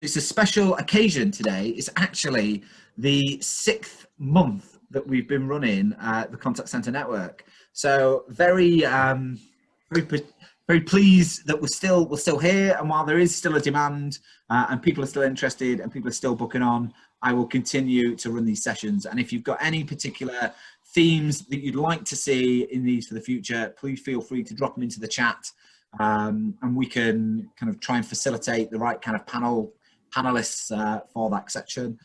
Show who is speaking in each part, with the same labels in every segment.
Speaker 1: it's a special occasion today. It's actually the 6th month that we've been running the Contact Centre Network. So very pleased that we're still here, and while there is still a demand and people are still interested and people are still booking on, I will continue to run these sessions. And if you've got any particular themes that you'd like to see in these for the future, please feel free to drop them into the chat, and we can kind of try and facilitate the right kind of panelists for that section.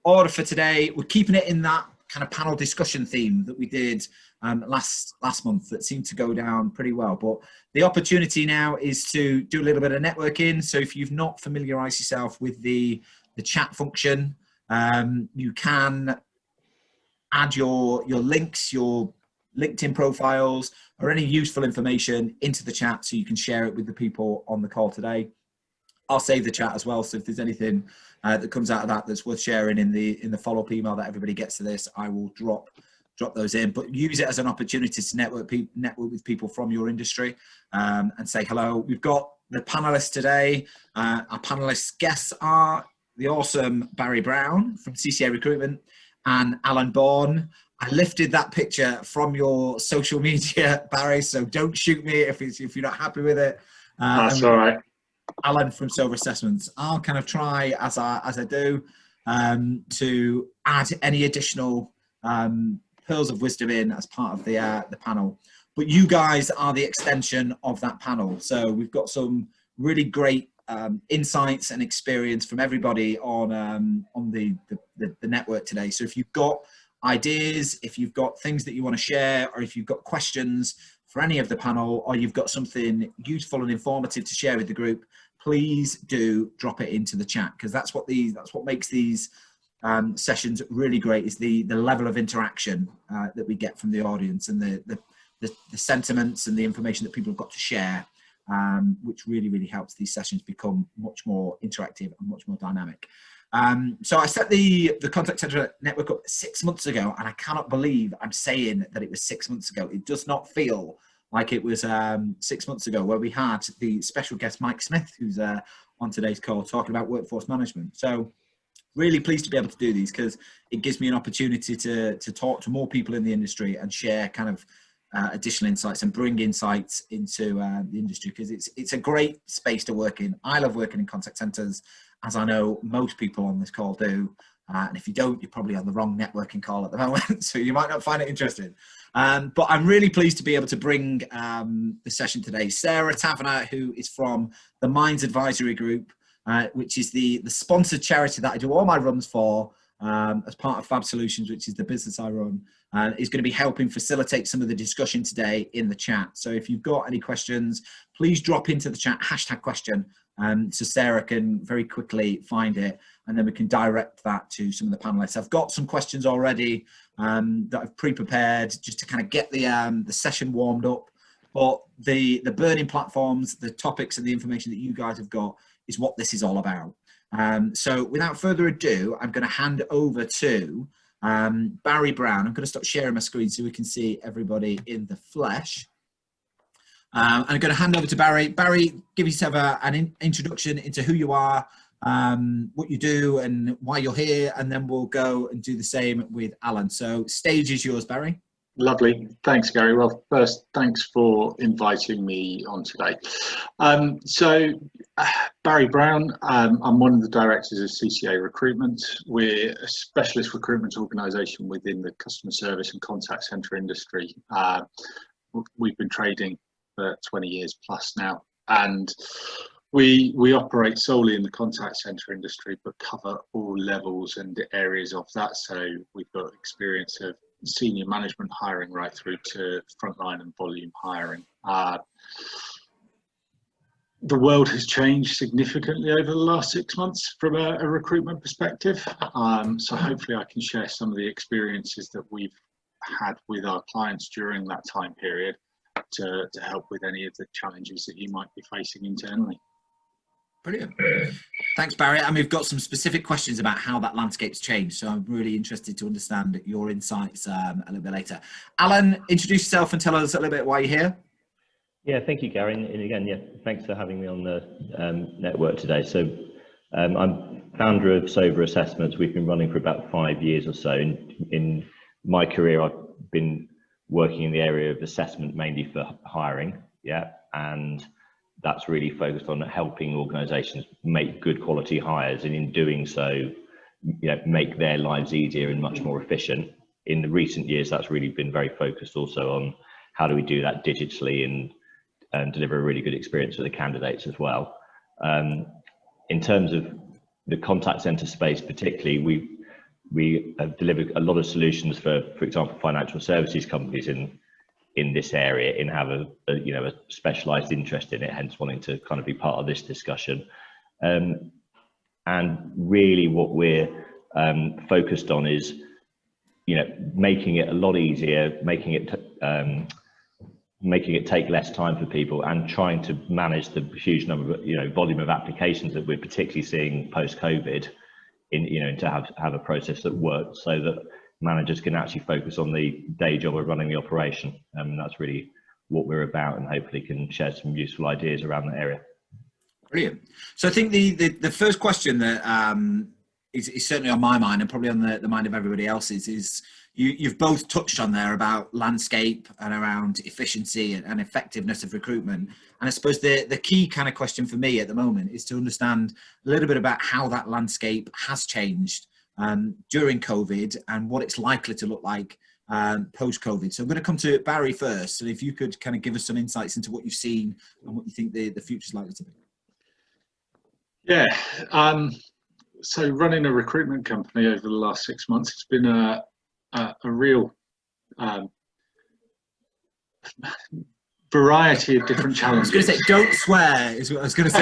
Speaker 1: Order for today, we're keeping it in that kind of panel discussion theme that we did last month that seemed to go down pretty well. But the opportunity now is to do a little bit of networking. So if you've not familiarized yourself with the chat function, you can add your links, your LinkedIn profiles, or any useful information into the chat so you can share it with the people on the call today. I'll save the chat as well, so if there's anything that comes out of that that's worth sharing in the follow-up email that everybody gets to this, I will drop those in. But use it as an opportunity to network with people from your industry and say hello. We've got the panelists today. Our panelists guests are the awesome Barry Brown from CCA Recruitment and Alan Bourne. I lifted that picture from your social media, Barry, so don't shoot me if you're not happy with it.
Speaker 2: That's all right.
Speaker 1: Alan from Silver Assessments. I'll kind of try as I do to add any additional pearls of wisdom in as part of the panel. But you guys are the extension of that panel. So we've got some really great insights and experience from everybody on the network today. So if you've got ideas, if you've got things that you want to share, or if you've got questions for any of the panel, or you've got something useful and informative to share with the group, please do drop it into the chat, because that's what makes these sessions really great, is the level of interaction that we get from the audience, and the sentiments and the information that people have got to share, which really helps these sessions become much more interactive and much more dynamic. So I set the Contact Centre Network up 6 months ago, and I cannot believe I'm saying that it was 6 months ago. It does not feel like it was 6 months ago, where we had the special guest Mike Smith, who's on today's call, talking about workforce management. So really pleased to be able to do these, because it gives me an opportunity to talk to more people in the industry and share kind of additional insights and bring insights into the industry, because it's a great space to work in. I love working in contact centres, as I know most people on this call do. And if you don't, you're probably on the wrong networking call at the moment, so you might not find it interesting. But I'm really pleased to be able to bring the session today. Sarah Taverner, who is from the Minds Advisory Group, which is the sponsored charity that I do all my runs for as part of Fab Solutions, which is the business I run, is going to be helping facilitate some of the discussion today in the chat. So if you've got any questions, please drop into the chat, #question, so Sarah can very quickly find it, and then we can direct that to some of the panelists. I've got some questions already that I've pre-prepared just to kind of get the session warmed up. But the burning platforms, the topics and the information that you guys have got is what this is all about. So without further ado, I'm going to hand over to Barry Brown. I'm going to stop sharing my screen so we can see everybody in the flesh. I'm going to hand over to Barry. Barry, give yourself an introduction into who you are, what you do and why you're here, and then we'll go and do the same with Alan. So stage is yours, Barry.
Speaker 2: Lovely. Thanks, Gary. Well, first, thanks for inviting me on today. Barry Brown, I'm one of the directors of CCA Recruitment. We're a specialist recruitment organisation within the customer service and contact centre industry. We've been trading for 20 years plus now, and we operate solely in the contact centre industry, but cover all levels and areas of that. So we've got experience of senior management hiring right through to frontline and volume hiring. The world has changed significantly over the last 6 months from a recruitment perspective. So hopefully I can share some of the experiences that we've had with our clients during that time period to help with any of the challenges that you might be facing internally.
Speaker 1: Brilliant. Thanks, Barry. And we've got some specific questions about how that landscape's changed. So I'm really interested to understand your insights a little bit later. Alan, introduce yourself and tell us a little bit why you're here.
Speaker 3: Yeah, thank you, Gary. And again, yeah, thanks for having me on the network today. So I'm founder of Sober Assessments. We've been running for about 5 years or so. In my career, I've been working in the area of assessment, mainly for hiring, yeah, and that's really focused on helping organisations make good quality hires, and in doing so, make their lives easier and much more efficient. In the recent years, that's really been very focused also on how do we do that digitally and deliver a really good experience for the candidates as well. In terms of the contact center space particularly, we have delivered a lot of solutions for example, financial services companies in this area, and have a specialized interest in it, hence wanting to kind of be part of this discussion. And really what we're focused on is, making it a lot easier, making it take less time for people, and trying to manage the huge number of, volume of applications that we're particularly seeing post-COVID, to have a process that works so that managers can actually focus on the day job of running the operation. And that's really what we're about, and hopefully can share some useful ideas around that area.
Speaker 1: Brilliant. So I think the first question that is certainly on my mind, and probably on the mind of everybody else's, is you've both touched on there about landscape and around efficiency and effectiveness of recruitment. And I suppose the key kind of question for me at the moment is to understand a little bit about how that landscape has changed during COVID, and what it's likely to look like post-COVID. So I'm going to come to Barry first, and if you could kind of give us some insights into what you've seen and what you think the future is likely to be.
Speaker 2: Yeah, so running a recruitment company over the last 6 months, it's been a real variety of different challenges.
Speaker 1: I was going to say, don't swear, is what I was going to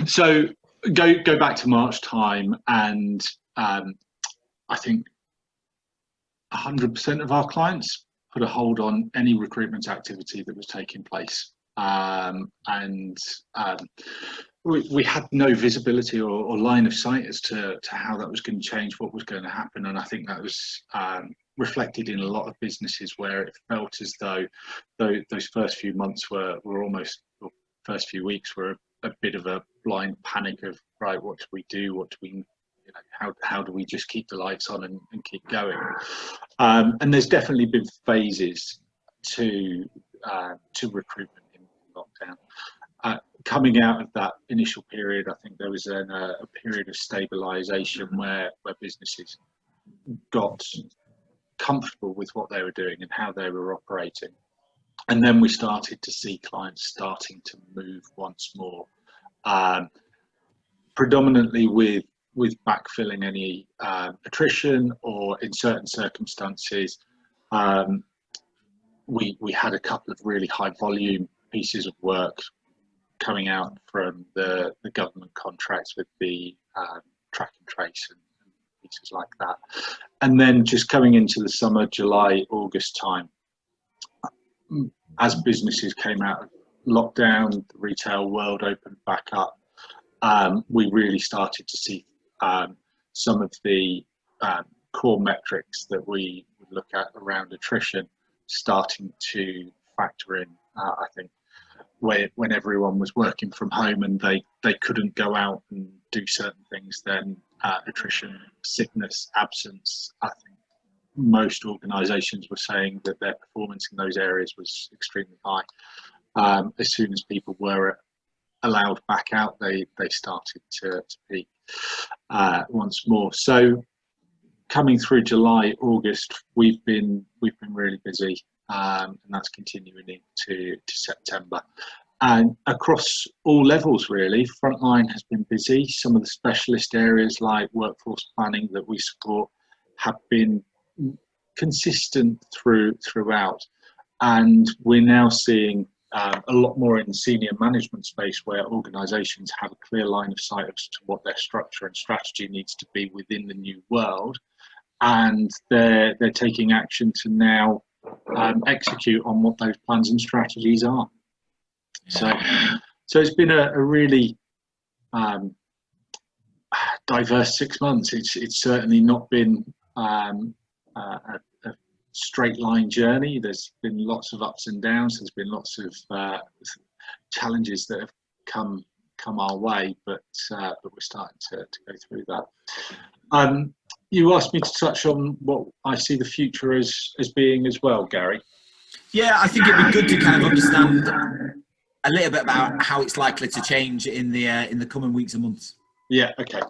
Speaker 1: say.
Speaker 2: So go back to March time, and I think 100% of our clients put a hold on any recruitment activity that was taking place. We had no visibility or line of sight as to how that was going to change, what was going to happen. And I think that was reflected in a lot of businesses, where it felt as though those first few months were almost, or first few weeks were a bit of a blind panic of, right, what do we do? What do we, how do we just keep the lights on and keep going? And there's definitely been phases to recruitment in lockdown. Coming out of that initial period, I think there was then a period of stabilisation where businesses got comfortable with what they were doing and how they were operating. And then we started to see clients starting to move once more, predominantly with backfilling any attrition, or in certain circumstances, we had a couple of really high volume pieces of work coming out from the government contracts with the track and trace and pieces like that. And then just coming into the summer, July, August time, as businesses came out of lockdown, the retail world opened back up, we really started to see some of the core metrics that we would look at around attrition starting to factor in. I think when everyone was working from home and they couldn't go out and do certain things, then attrition, sickness, absence, I think most organisations were saying that their performance in those areas was extremely high. As soon as people were allowed back out, they started to peak once more. So coming through July, August, we've been really busy, and that's continuing into September. And across all levels, really, frontline has been busy. Some of the specialist areas like workforce planning that we support have been consistent throughout. And we're now seeing a lot more in the senior management space, where organisations have a clear line of sight as to what their structure and strategy needs to be within the new world. And they're taking action to now execute on what those plans and strategies are. So it's been a really diverse 6 months. It's certainly not been a straight line journey. There's been lots of ups and downs. There's been lots of challenges that have come our way, but we're starting to go through that. You asked me to touch on what I see the future as being as well, Gary.
Speaker 1: Yeah, I think it'd be good to kind of understand a little bit about how it's likely to change in the coming weeks and months.
Speaker 2: Yeah. Okay.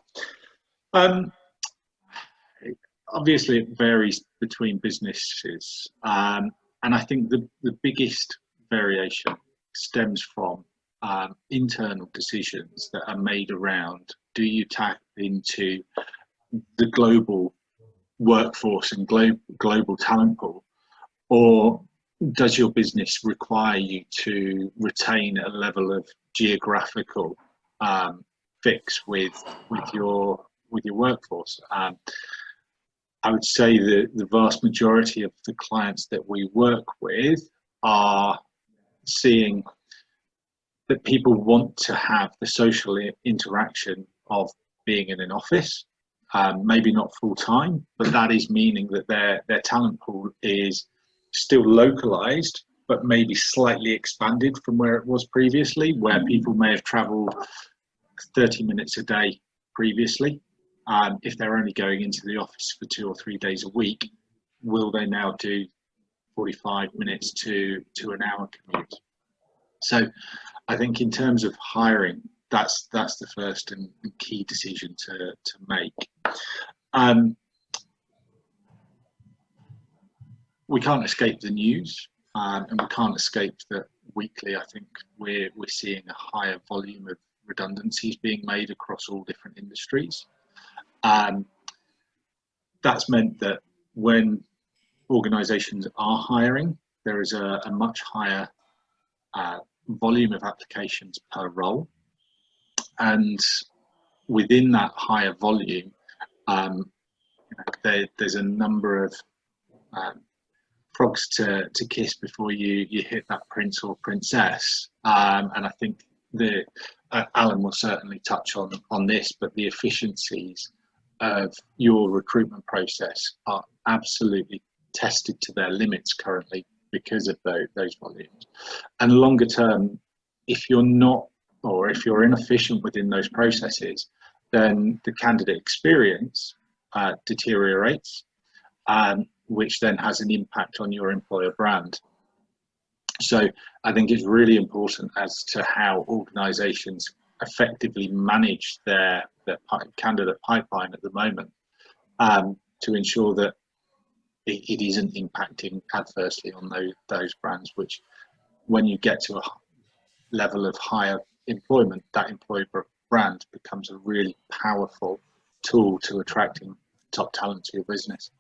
Speaker 2: Obviously, it varies between businesses, and I think the biggest variation stems from internal decisions that are made around: do you tap into the global workforce and global talent pool, or does your business require you to retain a level of geographical fix with your workforce? I would say that the vast majority of the clients that we work with are seeing that people want to have the social interaction of being in an office, maybe not full time, but that is meaning that their talent pool is still localized, but maybe slightly expanded from where it was previously, where people may have traveled 30 minutes a day previously. If they're only going into the office for 2 or 3 days a week, will they now do 45 minutes to an hour commute? So I think in terms of hiring, that's the first and key decision to make. We can't escape the news, and we can't escape that weekly. I think we're seeing a higher volume of redundancies being made across all different industries. That's meant that when organisations are hiring, there is a much higher volume of applications per role, and within that higher volume, there's a number of frogs to kiss before you hit that prince or princess, and I think Alan will certainly touch on this, but the efficiencies of your recruitment process are absolutely tested to their limits currently because of those volumes. And longer term, if you're not, or if you're inefficient within those processes, then the candidate experience deteriorates, which then has an impact on your employer brand. So I think it's really important as to how organisations effectively manage their candidate pipeline at the moment, to ensure that it isn't impacting adversely on those brands, which when you get to a level of higher employment, that employer brand becomes a really powerful tool to attracting top talent to your business.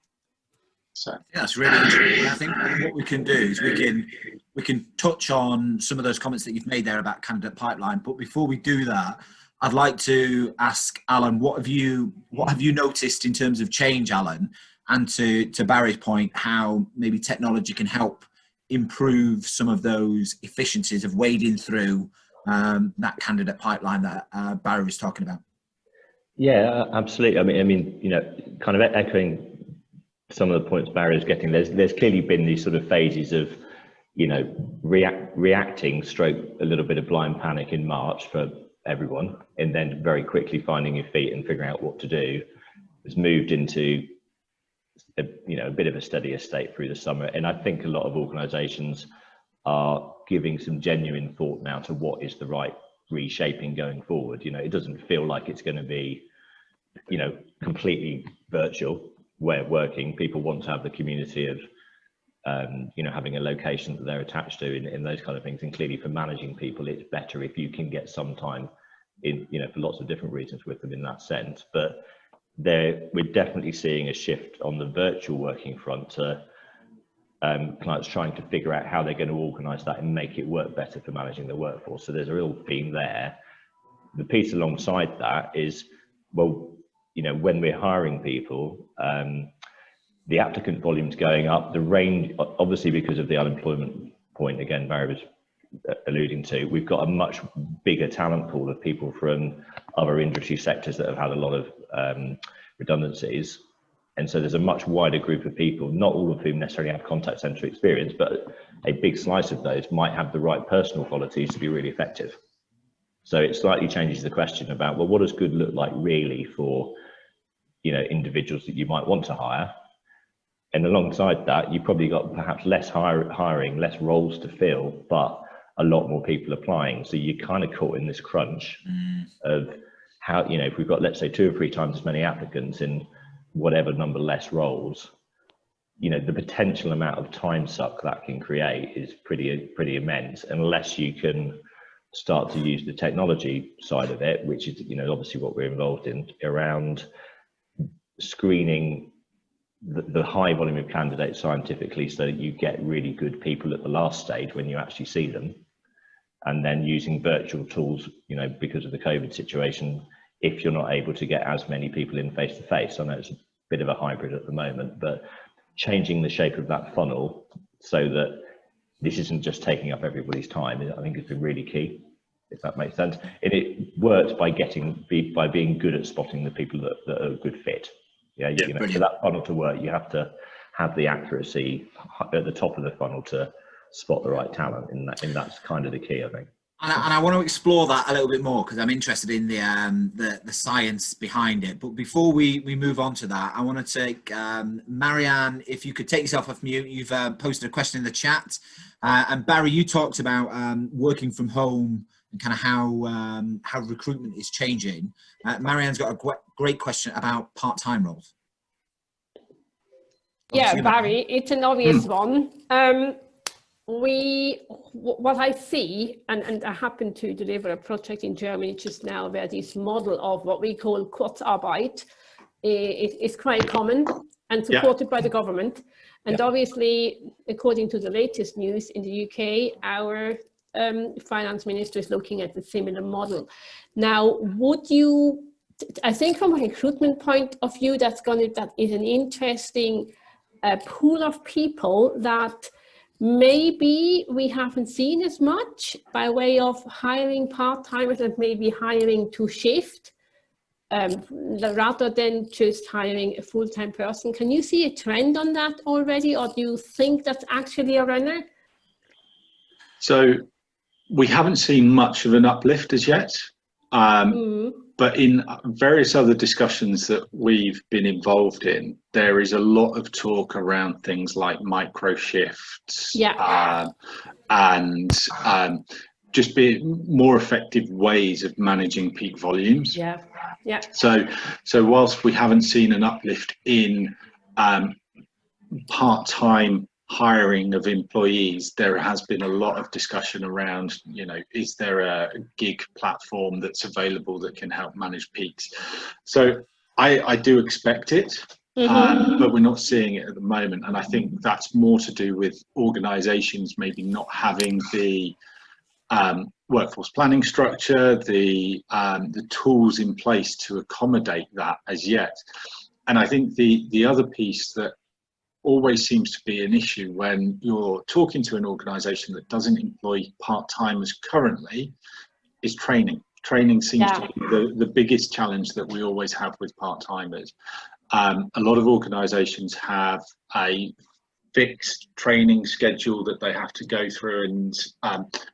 Speaker 2: So
Speaker 1: yeah, that's really interesting. I think what we can do is we can touch on some of those comments that you've made there about candidate pipeline. But before we do that, I'd like to ask Alan, what have you noticed in terms of change, Alan, and to Barry's point, how maybe technology can help improve some of those efficiencies of wading through that candidate pipeline that Barry was talking about.
Speaker 3: Yeah, absolutely. I mean, you know, kind of echoing some of the points Barry is getting. There's clearly been these sort of phases of, you know, reacting stroke a little bit of blind panic in March for everyone, and then very quickly finding your feet and figuring out what to do. Has moved into a bit of a steadier state through the summer, and I think a lot of organisations are giving some genuine thought now to what is the right reshaping going forward. You know, it doesn't feel like it's going to be, you know, completely virtual way of working. People want to have the community of you know, having a location that they're attached to in those kind of things. And clearly for managing people, it's better if you can get some time in, you know, for lots of different reasons with them in that sense. But we're definitely seeing a shift on the virtual working front to clients trying to figure out how they're going to organise that and make it work better for managing the workforce. So there's a real theme there. The piece alongside that is, well, you know, when we're hiring people, the applicant volume's going up, the range, obviously because of the unemployment point, again, Barry was alluding to, we've got a much bigger talent pool of people from other industry sectors that have had a lot of redundancies. And so there's a much wider group of people, not all of whom necessarily have contact center experience, but a big slice of those might have the right personal qualities to be really effective. So it slightly changes the question about, well, what does good look like really for, you know, individuals that you might want to hire? And alongside that, you've probably got perhaps less hiring, less roles to fill, but a lot more people applying. So you're kind of caught in this crunch of how, you know, if we've got, let's say, 2 or 3 times as many applicants in whatever number less roles, you know, the potential amount of time suck that can create is pretty immense, unless you can start to use the technology side of it, which is, you know, obviously what we're involved in, around screening the high volume of candidates scientifically, so that you get really good people at the last stage when you actually see them, and then using virtual tools, you know, because of the COVID situation, if you're not able to get as many people in face to face. I know it's a bit of a hybrid at the moment, but changing the shape of that funnel so that this isn't just taking up everybody's time, I think has been really key, if that makes sense. And it works by being good at spotting the people that are a good fit. Yeah, you know, for that funnel to work, you have to have the accuracy at the top of the funnel to spot the right talent, and that's kind of the key, I think.
Speaker 1: And I want to explore that a little bit more, because I'm interested in the science behind it. But before we move on to that, I want to take Marianne, if you could take yourself off mute. You've posted a question in the chat. And Barry, you talked about working from home and kind of how recruitment is changing. Marianne's got a great question about part-time roles.
Speaker 4: Yeah, Barry, it's an obvious one. What I see, and I happen to deliver a project in Germany just now where this model of what we call Kurzarbeit is quite common and supported by the government. And obviously, according to the latest news in the UK, our finance minister is looking at a similar model. Now, I think from a recruitment point of view, that is an interesting pool of people that maybe we haven't seen as much by way of hiring part-timers and maybe hiring to shift rather than just hiring a full-time person. Can you see a trend on that already, or do you think that's actually a runner?
Speaker 2: So we haven't seen much of an uplift as yet, but in various other discussions that we've been involved in, there is a lot of talk around things like micro shifts and just be more effective ways of managing peak volumes. So whilst we haven't seen an uplift in part-time hiring of employees, there has been a lot of discussion around, you know, is there a gig platform that's available that can help manage peaks? So I do expect it, but we're not seeing it at the moment. And I think that's more to do with organizations maybe not having the workforce planning structure, the tools in place to accommodate that as yet. And I think the other piece that always seems to be an issue when you're talking to an organization that doesn't employ part-timers currently is training. Training seems to be the biggest challenge that we always have with part-timers. A lot of organizations have a fixed training schedule that they have to go through, and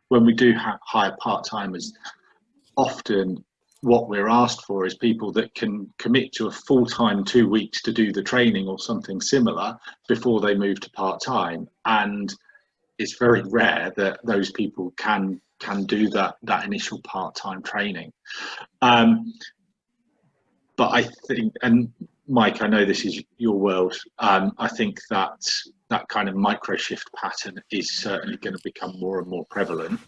Speaker 2: when we do hire part-timers, often what we're asked for is people that can commit to a full-time 2 weeks to do the training or something similar before they move to part-time, and it's very rare that those people can do that initial part-time training. But I think, and Mike, I know this is your world, I think that kind of micro shift pattern is certainly going to become more and more prevalent,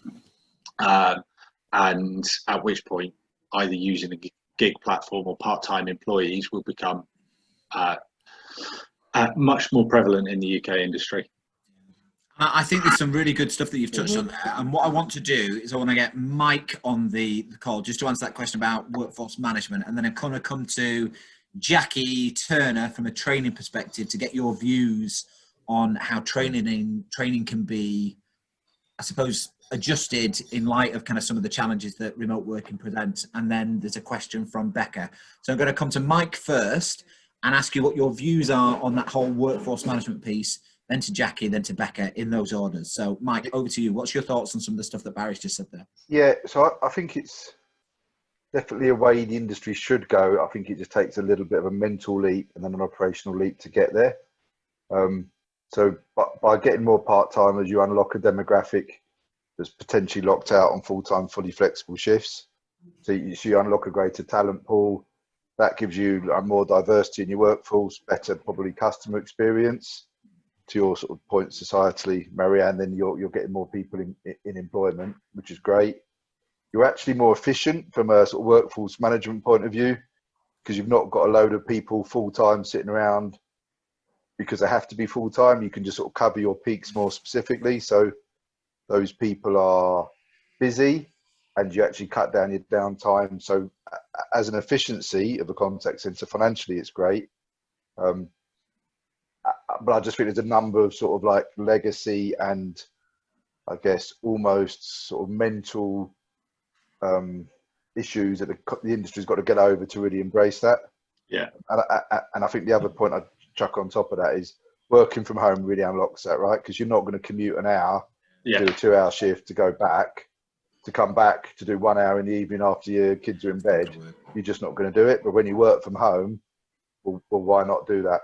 Speaker 2: and at which point either using a gig platform or part-time employees will become much more prevalent in the UK industry.
Speaker 1: I think there's some really good stuff that you've touched on there. And what I want to do is I want to get Mike on the call just to answer that question about workforce management. And then I'm going to come to Jackie Turner from a training perspective to get your views on how training can be, I suppose, adjusted in light of kind of some of the challenges that remote working presents. And then there's a question from Becca. So I'm going to come to Mike first. and ask you what your views are on that whole workforce management piece, then to Jackie, then to Becca, in those orders. So Mike, over to you. What's your thoughts on some of the stuff that Barry's just said there?
Speaker 5: Yeah, so I think it's definitely a way the industry should go. I think it just takes a little bit of a mental leap and then an operational leap to get there. So by getting more part-timers, you unlock a demographic that's potentially locked out on full-time, fully flexible shifts. So you unlock a greater talent pool. That gives you more diversity in your workforce, better probably customer experience. To your sort of point societally, Marianne, then you're getting more people in employment, which is great. You're actually more efficient from a sort of workforce management point of view, because you've not got a load of people full-time sitting around because they have to be full-time. You can just sort of cover your peaks more specifically. So those people are busy and you actually cut down your downtime. So as an efficiency of a contact center, financially, it's great. But I just think there's a number of sort of like legacy and I guess almost sort of mental issues that the industry's got to get over to really embrace that.
Speaker 2: Yeah.
Speaker 5: And I think the other point I'd chuck on top of that is working from home really unlocks that, right? Because you're not going to commute an hour, do a 2-hour shift to go back, to come back to do 1 hour in the evening after your kids are in bed. You're just not going to do it. But when you work from home, well, why not do that?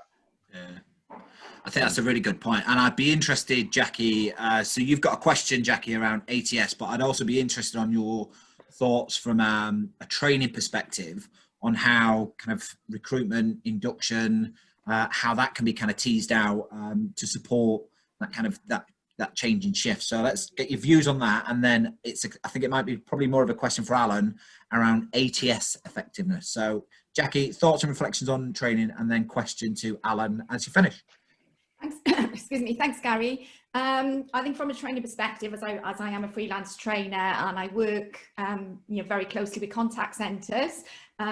Speaker 1: Yeah. I think that's a really good point. And I'd be interested, Jackie, so you've got a question, Jackie, around ATS, but I'd also be interested on your thoughts from a training perspective on how kind of recruitment, induction, how that can be kind of teased out to support that kind of that change in shift. So let's get your views on that. And then I think it might be probably more of a question for Alan around ATS effectiveness. So Jackie, thoughts and reflections on training, and then question to Alan as you finish.
Speaker 6: Thanks. Excuse me. Thanks, Gary. I think from a training perspective, as I am a freelance trainer and I work very closely with contact centres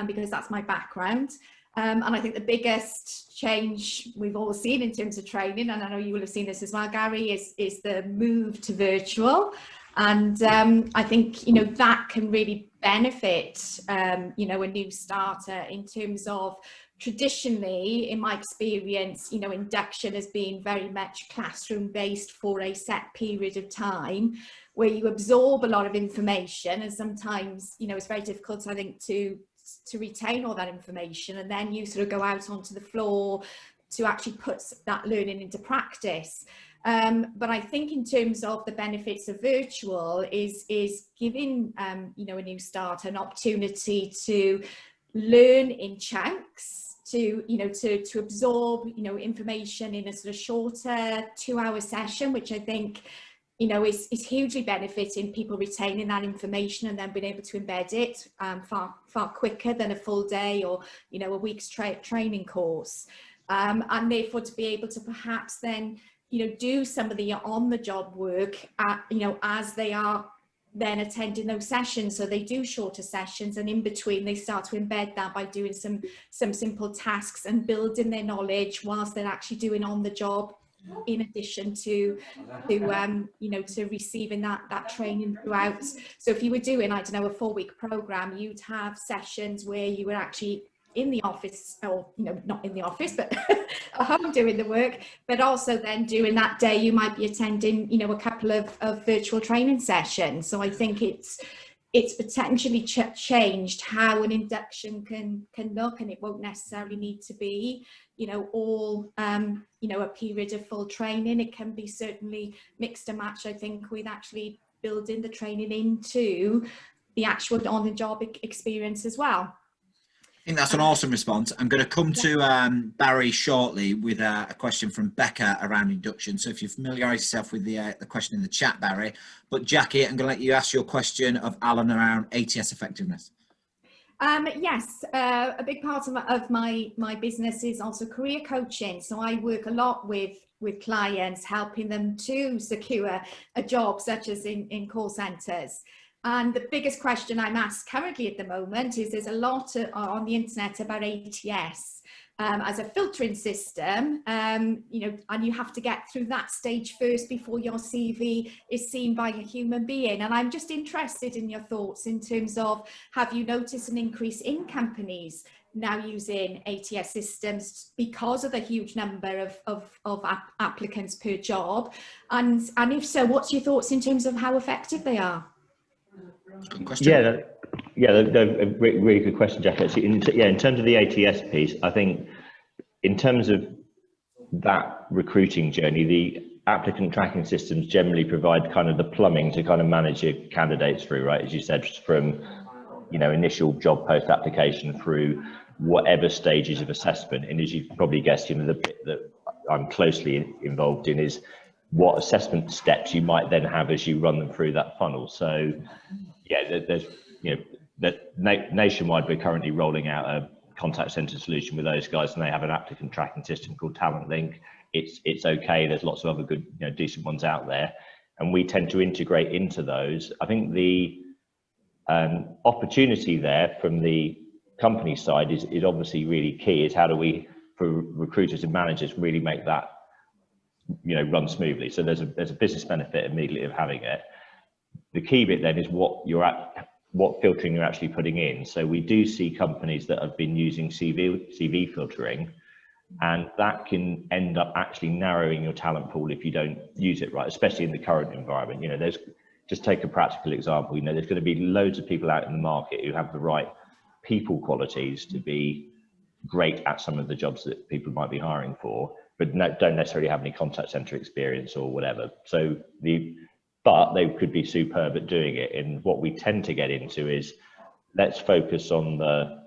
Speaker 6: because that's my background. And I think the biggest change we've all seen in terms of training, and I know you will have seen this as well, Gary, is the move to virtual. And I think, that can really benefit, a new starter in terms of traditionally, in my experience, induction has been very much classroom based for a set period of time where you absorb a lot of information, and sometimes, it's very difficult, I think, to retain all that information, and then you sort of go out onto the floor to actually put that learning into practice. But I think in terms of the benefits of virtual is giving a new starter an opportunity to learn in chunks, to absorb information in a sort of shorter 2-hour session, which I think is hugely benefiting people retaining that information and then being able to embed it far quicker than a full day or a week's training course, and therefore to be able to perhaps then do some of the on the job work as they are then attending those sessions. So they do shorter sessions, and in between they start to embed that by doing some simple tasks and building their knowledge whilst they're actually doing on the job, in addition to receiving that training throughout. So if you were doing, I don't know, a 4-week program, you'd have sessions where you were actually in the office, or not in the office, but at home doing the work, but also then during that day you might be attending a couple of virtual training sessions. So I think it's potentially changed how an induction can look, and it won't necessarily need to be all a period of full training. It can be certainly mixed and match, I think, with actually building the training into the actual on the job experience as well.
Speaker 1: I think that's an awesome response. I'm going to come to Barry shortly with a question from Becca around induction. So if you familiarise yourself with the question in the chat, Barry. But Jackie, I'm going to let you ask your question of Alan around ATS effectiveness.
Speaker 6: Yes, a big part of my business is also career coaching. So I work a lot with clients, helping them to secure a job, such as in call centres. And the biggest question I'm asked currently at the moment is there's a lot on the internet about ATS as a filtering system, and you have to get through that stage first before your CV is seen by a human being. And I'm just interested in your thoughts in terms of, have you noticed an increase in companies now using ATS systems because of the huge number of applicants per job? And if so, what's your thoughts in terms of how effective they are?
Speaker 1: Good question.
Speaker 3: Yeah, a really good question, Jack. Actually, in terms of the ATS piece, I think in terms of that recruiting journey, the applicant tracking systems generally provide kind of the plumbing to kind of manage your candidates through, right? As you said, from initial job post application through whatever stages of assessment. And as you probably guessed, the bit that I'm closely involved in is what assessment steps you might then have as you run them through that funnel. So yeah, there's nationwide, we're currently rolling out a contact center solution with those guys, and they have an applicant tracking system called Talent Link. It's okay. There's lots of other good, decent ones out there, and we tend to integrate into those. I think the opportunity there from the company side is obviously really key. Is how do we, for recruiters and managers, really make that run smoothly? So there's a business benefit immediately of having it. The key bit then is what filtering you're actually putting in. So we do see companies that have been using CV filtering, and that can end up actually narrowing your talent pool if you don't use it right, especially in the current environment. There's, just take a practical example, there's going to be loads of people out in the market who have the right people qualities to be great at some of the jobs that people might be hiring for, but don't necessarily have any contact center experience or whatever. So but they could be superb at doing it. And what we tend to get into is, let's focus on the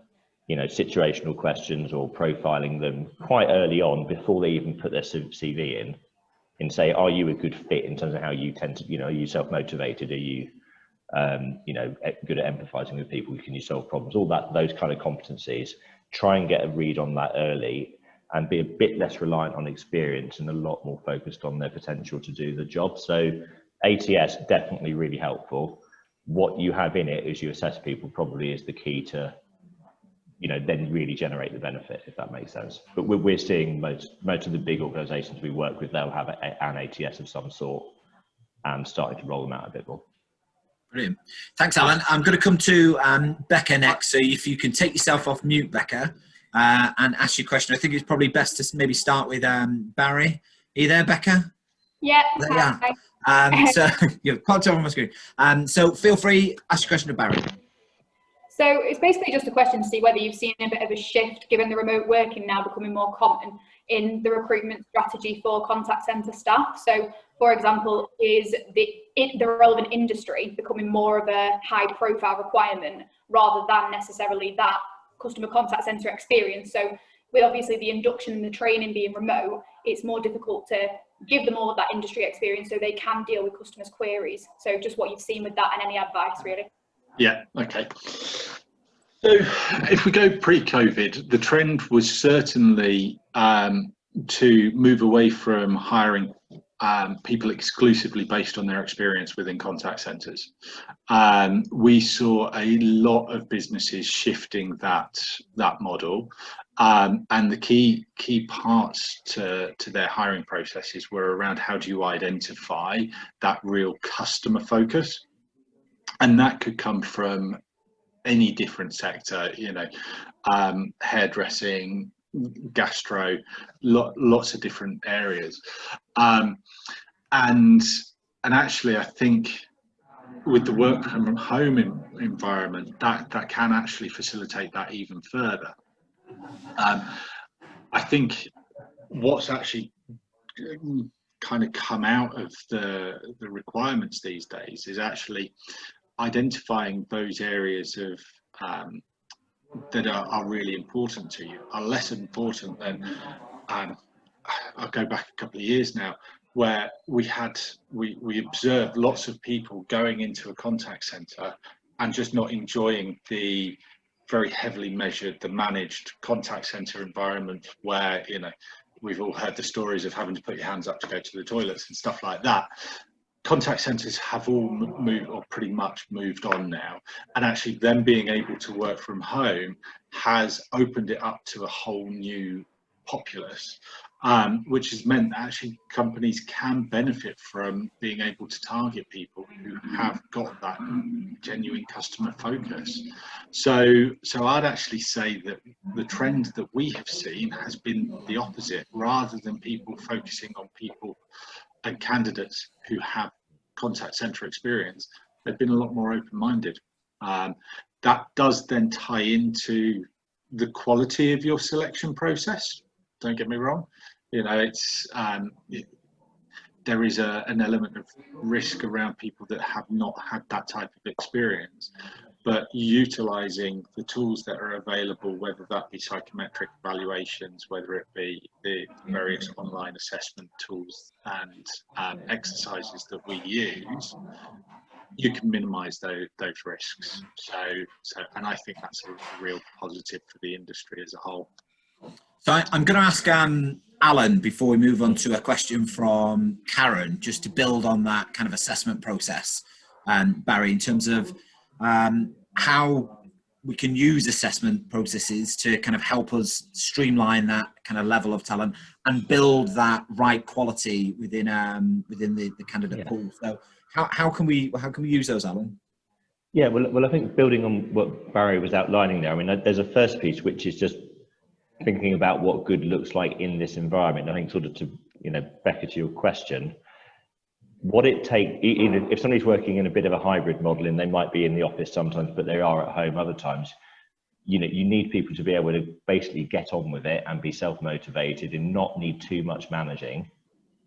Speaker 3: situational questions or profiling them quite early on before they even put their CV in, and say, are you a good fit in terms of how you tend to, are you self-motivated? Are you, good at empathizing with people? Can you solve problems? All that, those kind of competencies. Try and get a read on that early, and be a bit less reliant on experience and a lot more focused on their potential to do the job. So ATS definitely really helpful. What you have in it as you assess people probably is the key to, then really generate the benefit, if that makes sense. But we're seeing most of the big organizations we work with, they'll have an ATS of some sort and starting to roll them out a bit more.
Speaker 1: Brilliant. Thanks, Alan. I'm going to come to Becca next. So if you can take yourself off mute, Becca, and ask your question. I think it's probably best to maybe start with Barry. Are you there, Becca?
Speaker 7: Yeah.
Speaker 1: So you've popped up on my screen. So feel free, ask your question to Barry.
Speaker 7: So it's basically just a question to see whether you've seen a bit of a shift, given the remote working now becoming more common, in the recruitment strategy for contact centre staff. So, for example, is the relevant industry becoming more of a high-profile requirement rather than necessarily that customer contact centre experience? So, with obviously the induction and the training being remote, it's more difficult to give them all of that industry experience so they can deal with customers' queries. So, just what you've seen with that and any advice, really.
Speaker 2: Yeah, okay. So if we go pre-COVID, the trend was certainly to move away from hiring people exclusively based on their experience within contact centres. We saw a lot of businesses shifting that model, and the key parts to their hiring processes were around how do you identify that real customer focus. And that could come from any different sector, hairdressing, gastro, lots of different areas. And actually, I think with the work from home environment, that can actually facilitate that even further. I think what's actually kind of come out of the requirements these days is actually identifying those areas of that are really important to you, are less important than I'll go back a couple of years now, where we observed lots of people going into a contact center and just not enjoying the very heavily measured, the managed contact center environment, where we've all heard the stories of having to put your hands up to go to the toilets and stuff like that. Contact centres have all moved, or pretty much moved on now, and actually them being able to work from home has opened it up to a whole new populace, which has meant that actually companies can benefit from being able to target people who have got that genuine customer focus. So I'd actually say that the trend that we have seen has been the opposite. Rather than people focusing on people and candidates who have contact center experience, they've been a lot more open-minded. That does then tie into the quality of your selection process. Don't get me wrong, you know, it's there is an element of risk around people that have not had that type of experience, but utilizing the tools that are available, whether that be psychometric evaluations, whether it be the various online assessment tools and exercises that we use, you can minimize those risks. So and I think that's a real positive for the industry as a whole.
Speaker 1: So I'm going to ask Alan, before we move on to a question from Karen, just to build on that kind of assessment process, Barry, in terms of how we can use assessment processes to kind of help us streamline that kind of level of talent and build that right quality within the candidate pool. So how can we use those, Alan?
Speaker 3: Yeah, well, I think building on what Barry was outlining there, I mean, there's a first piece which is just thinking about what good looks like in this environment. I think sort of to, you know, Becca, to your question, what it takes, if somebody's working in a bit of a hybrid model and they might be in the office sometimes, but they are at home other times, you know, you need people to be able to basically get on with it and be self-motivated and not need too much managing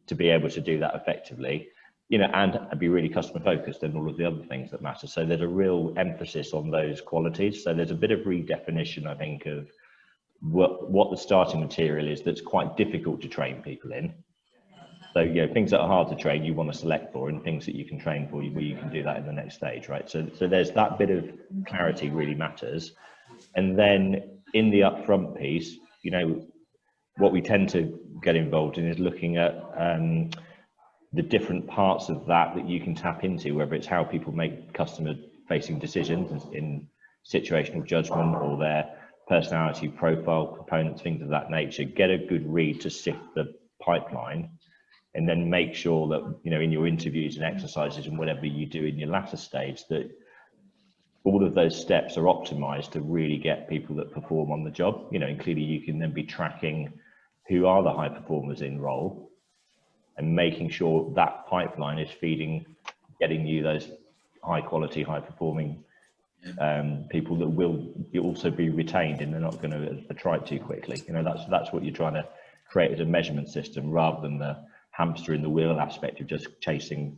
Speaker 3: to be able to do that effectively, you know, and be really customer focused and all of the other things that matter. So there's a real emphasis on those qualities. So there's a bit of redefinition, I think, of what the starting material is that's quite difficult to train people in. So, you know, things that are hard to train, you want to select for, and things that you can train for, where you can do that in the next stage, right? So there's that bit of clarity really matters. And then in the upfront piece, you know, what we tend to get involved in is looking at the different parts of that you can tap into, whether it's how people make customer-facing decisions in situational judgment or their personality profile components, things of that nature. Get a good read to sift the pipeline, and then make sure that, you know, in your interviews and exercises and whatever you do in your latter stage, that all of those steps are optimized to really get people that perform on the job. You know, and clearly you can then be tracking who are the high performers in role and making sure that pipeline is getting you those high quality, high performing people that will also be retained, and they're not going to attrite too quickly. You know, that's what you're trying to create as a measurement system, rather than the hamster in the wheel aspect of just chasing,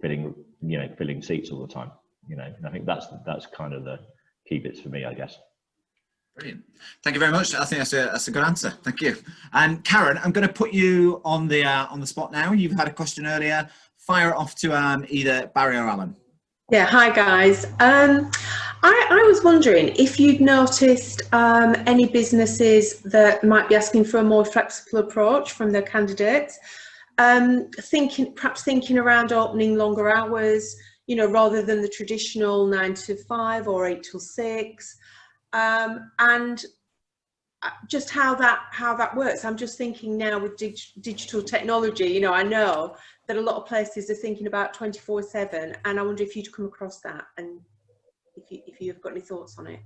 Speaker 3: filling seats all the time. You know, and I think that's kind of the key bits for me, I guess.
Speaker 1: Brilliant. Thank you very much. I think that's a good answer. Thank you. And Karen, I'm going to put you on the spot now. You've had a question earlier. Fire it off to either Barry or Alan.
Speaker 8: Yeah, hi guys. I was wondering if you'd noticed any businesses that might be asking for a more flexible approach from their candidates, perhaps thinking around opening longer hours, you know, rather than the traditional 9 to 5 or 8 till 6, and just how that works. I'm just thinking now with digital technology, you know, I know that a lot of places are thinking about 24/7, and I wonder if you'd come across that, and if you've got any thoughts on it.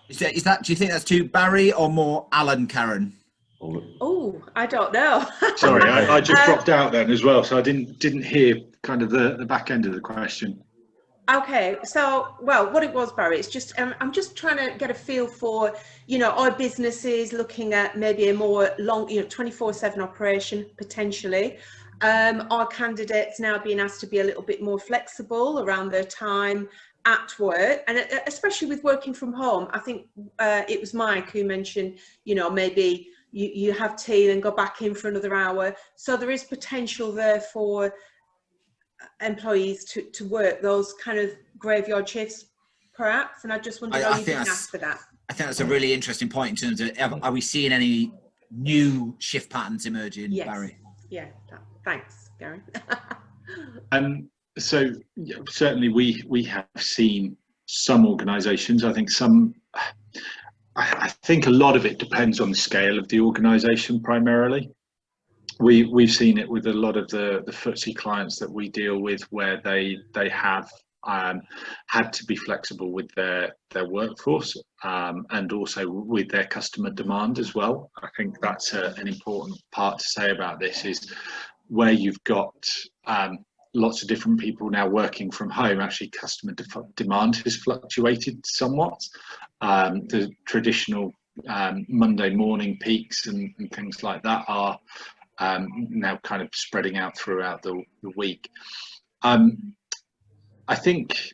Speaker 1: Is that? Do you think that's to Barry or more Alan, Karen?
Speaker 8: Oh, I don't know.
Speaker 2: Sorry, I just dropped out then as well, so I didn't hear kind of the back end of the question.
Speaker 8: Okay, so, well, what it was, Barry, it's just, I'm just trying to get a feel for, you know, are businesses looking at maybe a more long, you know, 24/7 operation potentially? Are candidates now being asked to be a little bit more flexible around their time at work? And especially with working from home, I think it was Mike who mentioned, you know, maybe you have tea and go back in for another hour. So there is potential there for employees to work those kind of graveyard shifts perhaps, and I just wondered how you didn't ask for that.
Speaker 1: I think that's a really interesting point in terms of, are we seeing any new shift patterns emerging, yes. Barry?
Speaker 8: Yeah, thanks, Gary.
Speaker 2: So certainly we have seen some organisations, I think some I think a lot of it depends on the scale of the organisation primarily. We've seen it with a lot of the FTSE clients that we deal with, where they have had to be flexible with their workforce, and also with their customer demand as well. I think that's an important part to say about this, is where you've got lots of different people now working from home, actually customer demand has fluctuated somewhat. The traditional Monday morning peaks and things like that are now kind of spreading out throughout the week. I think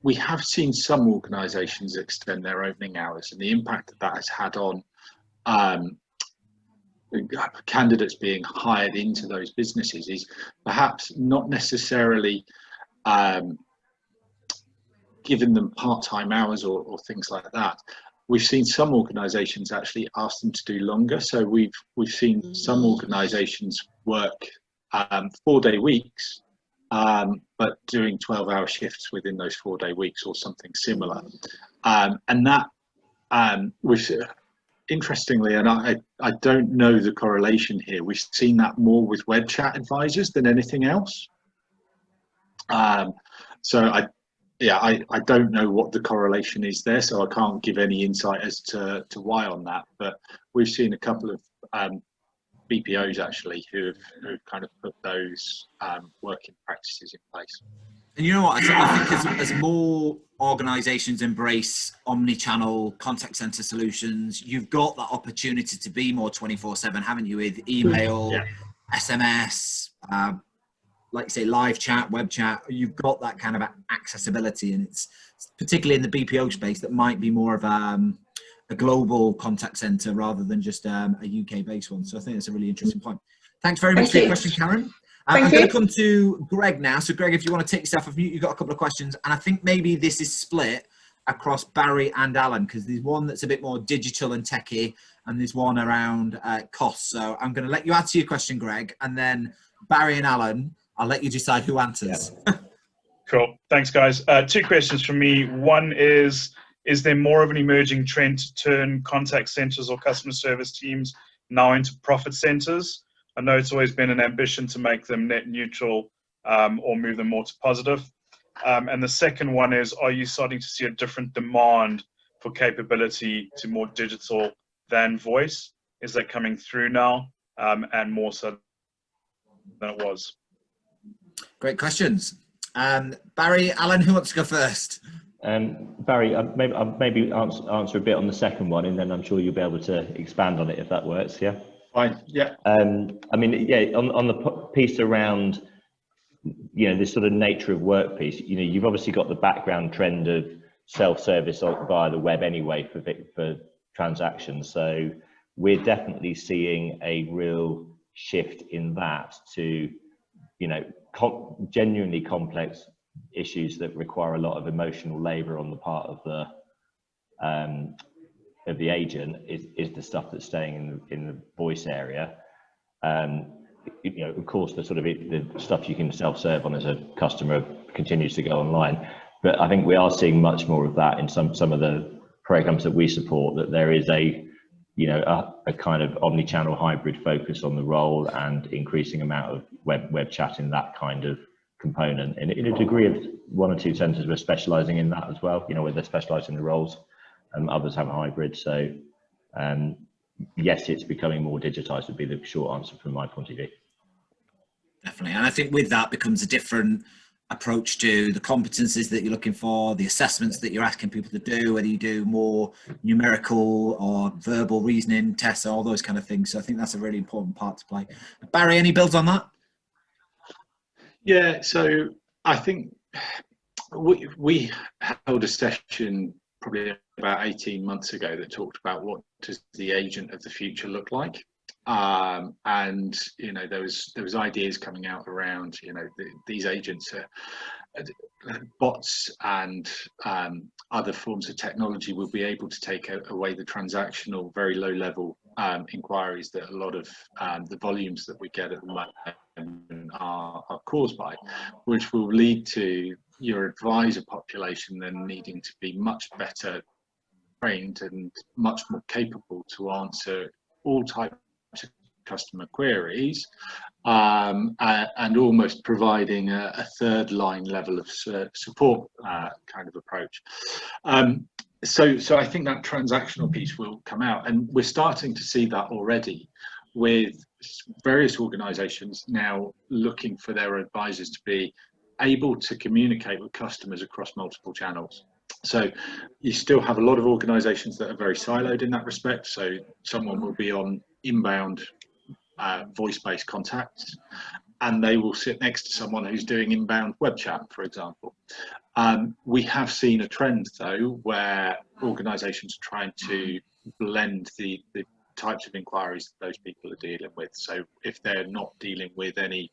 Speaker 2: we have seen some organisations extend their opening hours, and the impact that has had on candidates being hired into those businesses is perhaps not necessarily giving them part-time hours or things like that. We've seen some organisations actually ask them to do longer. So we've seen some organisations work 4-day weeks, but doing 12-hour shifts within those 4-day weeks or something similar. And that, interestingly, and I don't know the correlation here, we've seen that more with web chat advisors than anything else. So I don't know what the correlation is there, so I can't give any insight as to why on that. But we've seen a couple of BPOs actually who have kind of put those working practices in place.
Speaker 1: And you know what, I think as more organisations embrace omni-channel contact centre solutions, you've got that opportunity to be more 24/7, haven't you, with email, SMS, like you say, live chat, web chat. You've got that kind of accessibility, and it's particularly in the BPO space that might be more of a global contact centre rather than just a UK-based one. So I think that's a really interesting point. Thanks very much for your question, Karen. I'm going to come to Greg now. So Greg, if you want to take yourself off mute, you've got a couple of questions. And I think maybe this is split across Barry and Alan, because there's one that's a bit more digital and techie, and there's one around costs. So I'm going to let you answer your question, Greg, and then Barry and Alan, I'll let you decide who answers. Yeah.
Speaker 9: Cool. Thanks, guys. 2 questions from me. One is there more of an emerging trend to turn contact centres or customer service teams now into profit centres? I know it's always been an ambition to make them net neutral or move them more to positive. And the second one is, are you starting to see a different demand for capability to more digital than voice? Is that coming through now and more so than it was?
Speaker 1: Great questions. Barry, Alan, who wants to go first?
Speaker 3: Barry, maybe answer a bit on the second one, and then I'm sure you'll be able to expand on it if that works. Yeah.
Speaker 2: Fine. Yeah.
Speaker 3: I mean, yeah, on the piece around, this sort of nature of work piece, you've obviously got the background trend of self-service via the web anyway for transactions. So we're definitely seeing a real shift in that to, genuinely complex issues that require a lot of emotional labor on the part of the agent is the stuff that's staying in the voice area. Of course, the stuff you can self-serve on as a customer continues to go online, but I think we are seeing much more of that in some of the programs that we support, that there is a kind of omni-channel hybrid focus on the role and increasing amount of web chat in that kind of component. And in a degree of 1 or 2 centres, we're specialising in that as well, where they're specialising in the roles, and others have a hybrid. So yes, it's becoming more digitised would be the short answer from my point of view.
Speaker 1: Definitely. And I think with that becomes a different approach to the competencies that you're looking for, the assessments that you're asking people to do, whether you do more numerical or verbal reasoning tests, all those kind of things. So I think that's a really important part to play. Barry, any builds on that?
Speaker 2: Yeah, so I think we held a session probably about 18 months ago that talked about what does the agent of the future look like. And there was ideas coming out around these agents are bots and other forms of technology will be able to take away the transactional, very low level inquiries that a lot of the volumes that we get at the moment are caused by, which will lead to your advisor population then needing to be much better trained and much more capable to answer all types of customer queries, and almost providing a third line level of support kind of approach. So I think that transactional piece will come out, and we're starting to see that already with various organisations now looking for their advisors to be able to communicate with customers across multiple channels. So you still have a lot of organisations that are very siloed in that respect. So someone will be on inbound voice-based contacts, and they will sit next to someone who's doing inbound web chat, for example. We have seen a trend, though, where organisations are trying to blend the types of inquiries that those people are dealing with. So if they're not dealing with any,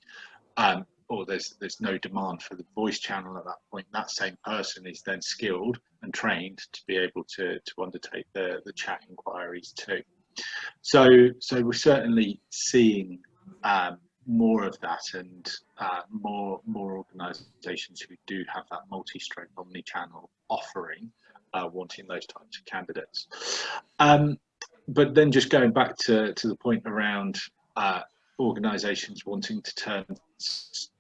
Speaker 2: or there's no demand for the voice channel at that point, that same person is then skilled and trained to be able to undertake the chat inquiries too. So we're certainly seeing more of that, and more organisations who do have that multi-stream, omni-channel offering, wanting those types of candidates. But then just going back to the point around organisations wanting to turn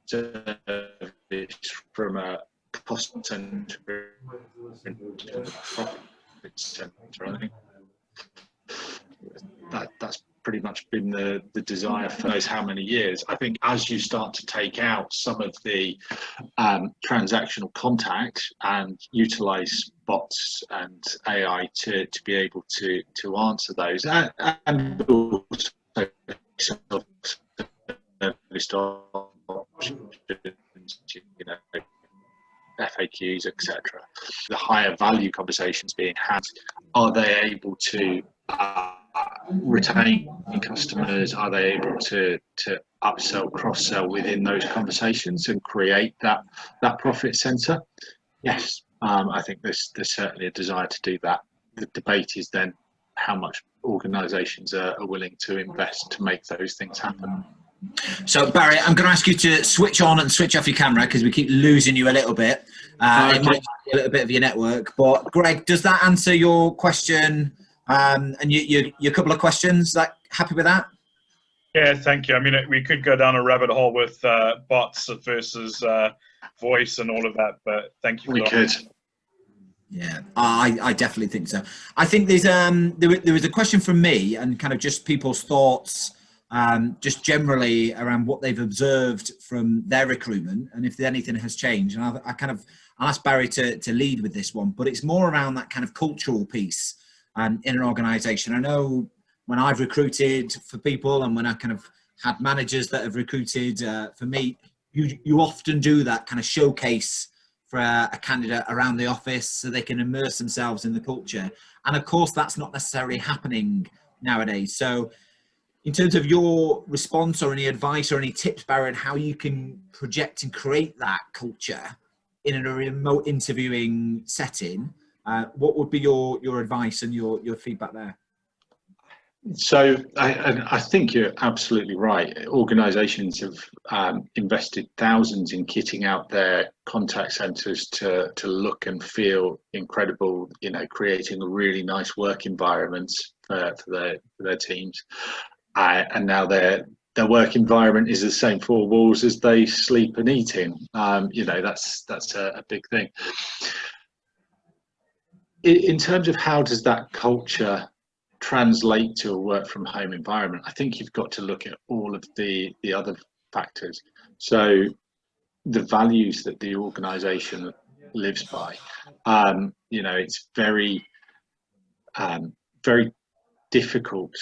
Speaker 2: service from a cost centre into a profit centre, I think that's pretty much been the desire for those how many years. I think as you start to take out some of the transactional contact and utilise bots and AI to be able to answer those, and also serviced options, you know, FAQs, etc. The higher value conversations being had, are they able to retain customers? Are they able to upsell, cross-sell within those conversations and create that profit center? Yes, I think there's certainly a desire to do that. The debate is then how much organisations are willing to invest to make those things happen.
Speaker 1: So Barry, I'm going to ask you to switch on and switch off your camera because we keep losing you a little bit. It might be a little bit of your network, but Greg, does that answer your question? And your couple of questions, like, happy with that?
Speaker 9: Yeah, thank you. I mean, we could go down a rabbit hole with bots versus voice and all of that, but thank you.
Speaker 2: We could.
Speaker 1: Yeah, I definitely think so. I think there's there was a question from me and kind of just people's thoughts, just generally around what they've observed from their recruitment and if anything has changed. And I'll ask Barry to lead with this one, but it's more around that kind of cultural piece. In an organisation, I know when I've recruited for people and when I kind of had managers that have recruited for me, you often do that kind of showcase for a candidate around the office so they can immerse themselves in the culture. And of course, that's not necessarily happening nowadays. So in terms of your response or any advice or any tips, Barry, on how you can project and create that culture in a remote interviewing setting, what would be your advice and your feedback there?
Speaker 2: So I think you're absolutely right. Organisations have invested thousands in kitting out their contact centres to look and feel incredible, you know, creating a really nice work environment for their teams. And now their work environment is the same four walls as they sleep and eat in. You know, that's a big thing. In terms of how does that culture translate to a work from home environment, I think you've got to look at all of the other factors. So the values that the organisation lives by, you know, it's very difficult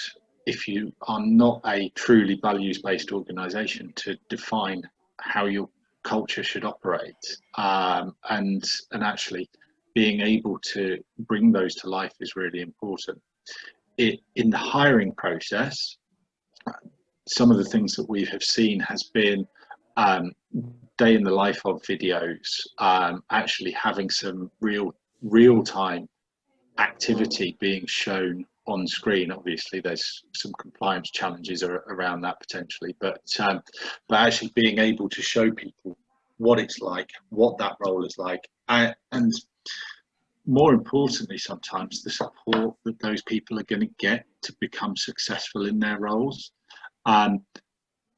Speaker 2: if you are not a truly values-based organisation to define how your culture should operate, and actually being able to bring those to life is really important. In the hiring process, some of the things that we have seen has been day in the life of videos, actually having some real-time activity being shown on screen. Obviously there's some compliance challenges around that potentially, but actually being able to show people what it's like, what that role is like, and more importantly, sometimes the support that those people are going to get to become successful in their roles.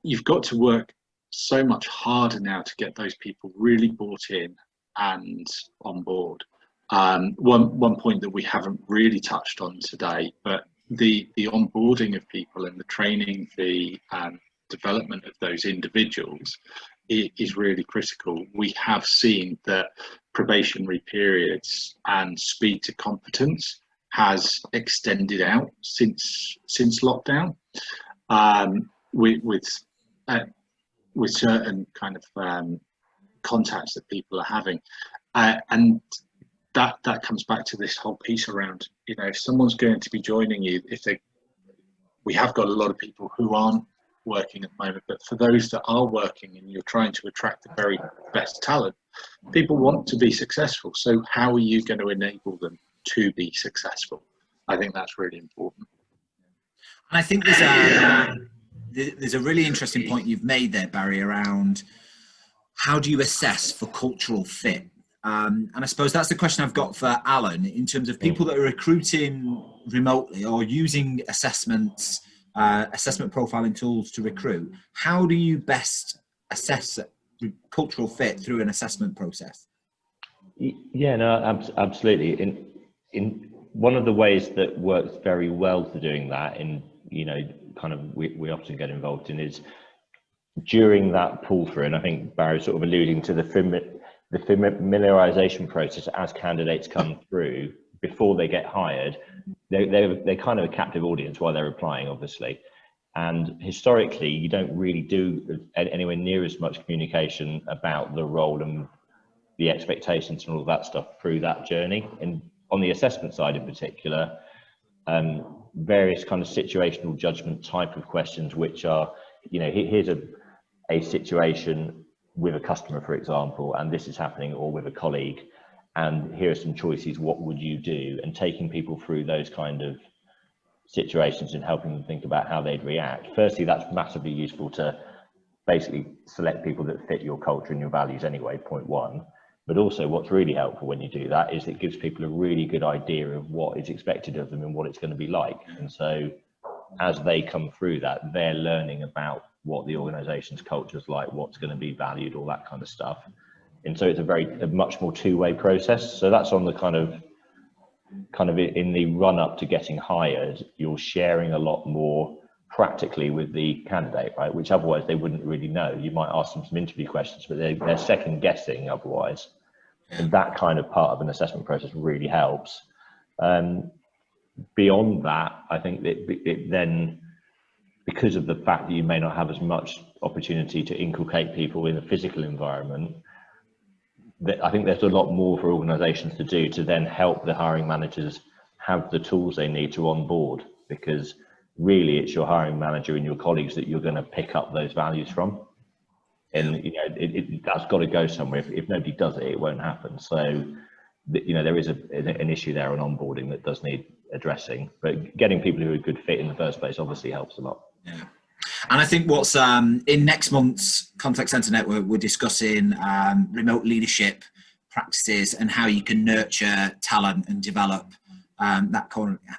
Speaker 2: You've got to work so much harder now to get those people really bought in and on board. One point that we haven't really touched on today, but the onboarding of people and the training, the development of those individuals is really critical. We have seen that probationary periods and speed to competence has extended out since lockdown, with certain kind of contacts that people are having, and that comes back to this whole piece around, you know, if someone's going to be joining you, we have got a lot of people who aren't working at the moment, but for those that are working and you're trying to attract the very best talent, people want to be successful. So how are you going to enable them to be successful? I think that's really important.
Speaker 1: And I think there's a really interesting point you've made there, Barry, around how do you assess for cultural fit? And I suppose that's the question I've got for Alan, in terms of people that are recruiting remotely or using assessment profiling tools to recruit. How do you best assess cultural fit through an assessment process?
Speaker 3: Yeah, no, absolutely. In one of the ways that works very well for doing that, in, you know, kind of we often get involved in, is during that pull through, and I think Barry's sort of alluding to the familiarization process as candidates come through before they get hired. They're kind of a captive audience while they're applying, obviously. And historically, you don't really do anywhere near as much communication about the role and the expectations and all that stuff through that journey. And on the assessment side in particular, various kind of situational judgment type of questions, which are, you know, here's a situation with a customer, for example, and this is happening, or with a colleague, and here are some choices, what would you do? And taking people through those kind of situations and helping them think about how they'd react. Firstly, that's massively useful to basically select people that fit your culture and your values anyway, point one. But also what's really helpful when you do that is it gives people a really good idea of what is expected of them and what it's going to be like. And so as they come through that, they're learning about what the organization's culture is like, what's going to be valued, all that kind of stuff. And so it's a much more two-way process. So that's on the kind of in the run up to getting hired, you're sharing a lot more practically with the candidate, right? Which otherwise they wouldn't really know. You might ask them some interview questions, but they're second guessing otherwise. And that kind of part of an assessment process really helps. Beyond that, I think that it then, because of the fact that you may not have as much opportunity to inculcate people in a physical environment, I think there's a lot more for organizations to do to then help the hiring managers have the tools they need to onboard, because really it's your hiring manager and your colleagues that you're going to pick up those values from. And you know, that's got to go somewhere. If nobody does it, it won't happen. So, you know, there is an issue there on onboarding that does need addressing, but getting people who are a good fit in the first place obviously helps a lot.
Speaker 1: Yeah. And I think what's in next month's Contact Centre Network, we're discussing remote leadership practices and how you can nurture talent and develop that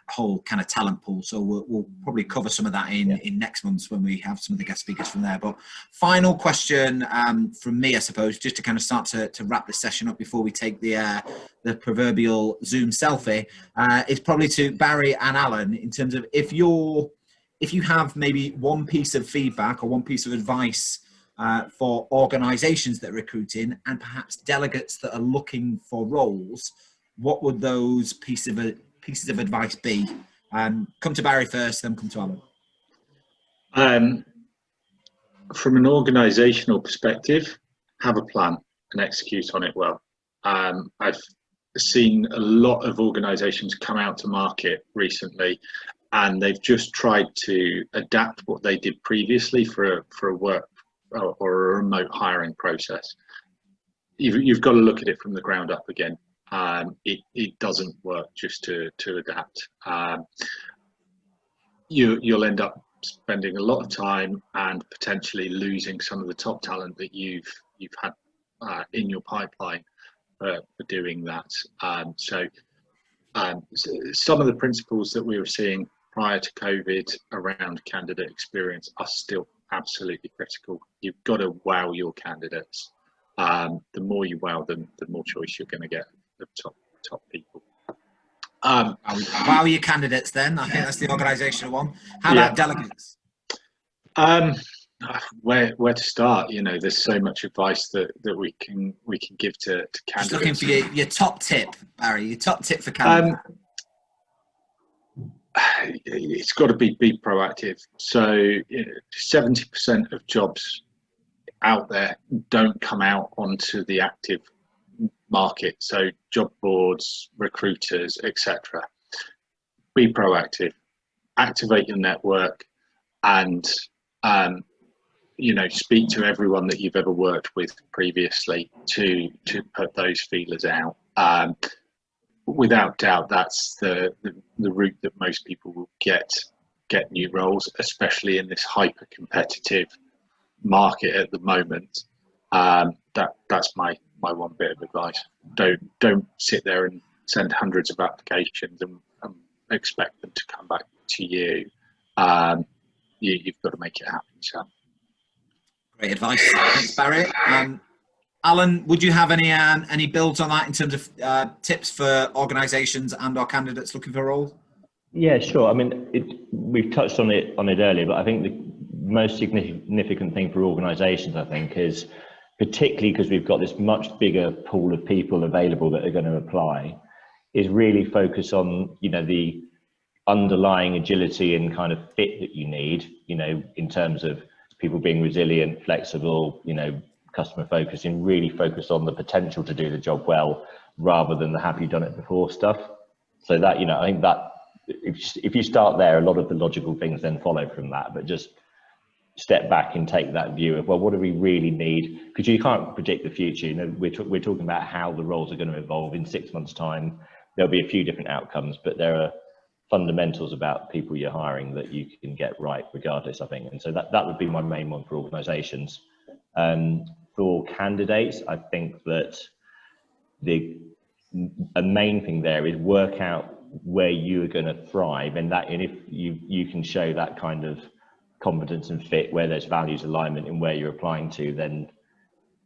Speaker 1: whole kind of talent pool. So we'll probably cover some of that in next month's when we have some of the guest speakers from there. But final question from me, I suppose, just to kind of start to wrap this session up before we take the proverbial Zoom selfie, is probably to Barry and Alan, in terms of if you have maybe one piece of feedback or one piece of advice for organisations that are recruiting and perhaps delegates that are looking for roles, what would those pieces of advice be? Come to Barry first, then come to Alan.
Speaker 2: From an organisational perspective, have a plan and execute on it well. I've seen a lot of organisations come out to market recently, and they've just tried to adapt what they did previously for a work or a remote hiring process. You've got to look at it from the ground up again. It doesn't work just to adapt. You'll end up spending a lot of time and potentially losing some of the top talent that you've had in your pipeline. for doing that. So some of the principles that we were seeing prior to COVID around candidate experience are still absolutely critical. You've got to wow your candidates. The more you wow them, the more choice you're going to get of top people.
Speaker 1: Wow your candidates then. I think that's the organisational one. How about delegates?
Speaker 2: Where to start? You know, there's so much advice that we can give to candidates.
Speaker 1: Just looking for your top tip, Barry. Your top tip for candidates.
Speaker 2: It's got to be proactive. So 70% of jobs out there don't come out onto the active market. So job boards, recruiters, etc. Be proactive, activate your network, and you know, speak to everyone that you've ever worked with previously to put those feelers out. Without doubt, that's the route that most people will get new roles, especially in this hyper competitive market at the moment. That's my one bit of advice. Don't sit there and send hundreds of applications and expect them to come back to you. You've got to make it happen yourself.
Speaker 1: Great advice. Thanks, Barry. Alan, would you have any builds on that in terms of tips for organisations and our candidates looking for roles?
Speaker 3: Yeah, sure. I mean, we've touched on it earlier, but I think the most significant thing for organisations, I think, is particularly because we've got this much bigger pool of people available that are going to apply, is really focus on, you know, the underlying agility and kind of fit that you need, you know, in terms of people being resilient, flexible, you know, customer focused, and really focus on the potential to do the job well rather than the have you done it before stuff. So that, you know, I think that if you start there, a lot of the logical things then follow from that, but just step back and take that view of, well, what do we really need? Because you can't predict the future. You know, we're talking about how the roles are going to evolve in 6 months' time. There'll be a few different outcomes, but there are fundamentals about people you're hiring that you can get right regardless, I think. And so that would be my main one for organisations. For candidates, I think that a main thing there is work out where you are going to thrive, and if you can show that kind of competence and fit, where there's values alignment in where you're applying to, then,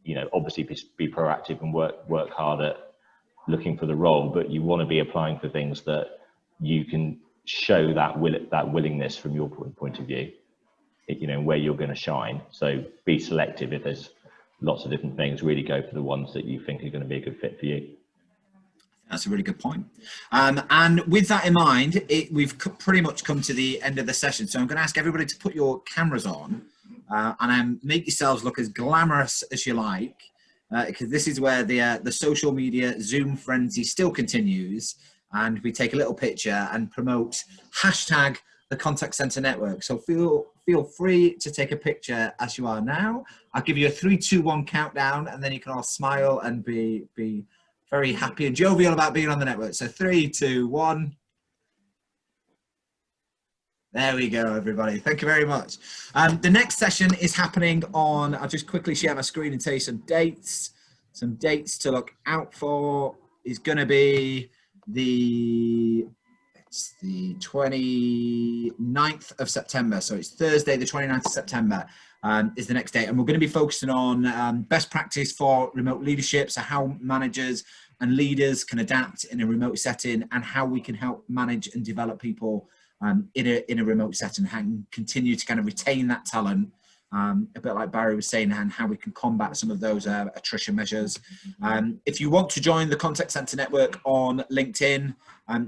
Speaker 3: you know, obviously be proactive and work hard at looking for the role, but you want to be applying for things that you can show that willingness from your point of view, you know, where you're going to shine. So be selective. If there's lots of different things, really go for the ones that you think are going to be a good fit for you.
Speaker 1: That's a really good point. And with that in mind, we've pretty much come to the end of the session. So I'm going to ask everybody to put your cameras on and make yourselves look as glamorous as you like, because this is where the social media Zoom frenzy still continues. And we take a little picture and promote hashtag the contact center network. So feel free to take a picture as you are now. I'll give you a 3, 2, 1 countdown, and then you can all smile and be very happy and jovial about being on the network. So 3, 2, 1. There we go, everybody. Thank you very much. The next session is happening on, I'll just quickly share my screen and tell you some dates. Some dates to look out for is going to be the 29th of September. So it's Thursday, the 29th of September is the next day. And we're going to be focusing on best practice for remote leadership. So how managers and leaders can adapt in a remote setting, and how we can help manage and develop people in a remote setting, and continue to kind of retain that talent. A bit like Barry was saying, and how we can combat some of those attrition measures. If you want to join the Contact Center Network on LinkedIn,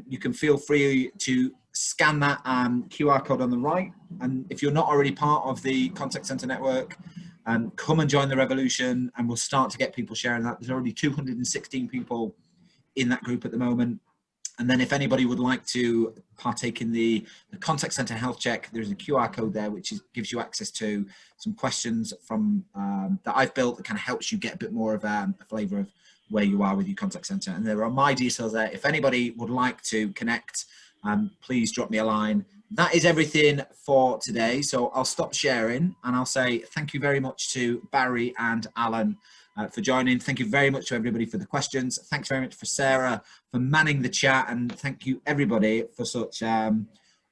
Speaker 1: you can feel free to scan that QR code on the right. And if you're not already part of the Contact Center Network, come and join the revolution, and we'll start to get people sharing that. There's already 216 people in that group at the moment. And then if anybody would like to partake in the contact center health check, there's a QR code there, which gives you access to some questions from that I've built that kind of helps you get a bit more of a flavor of where you are with your contact center. And there are my details there. If anybody would like to connect, please drop me a line. That is everything for today. So I'll stop sharing, and I'll say thank you very much to Barry and Alan for joining. Thank you very much to everybody for the questions. Thanks very much for Sarah for manning the chat, and thank you everybody for such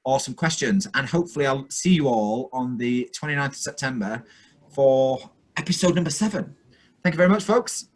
Speaker 1: awesome questions. And hopefully I'll see you all on the 29th of September for episode number 7. Thank you very much, folks.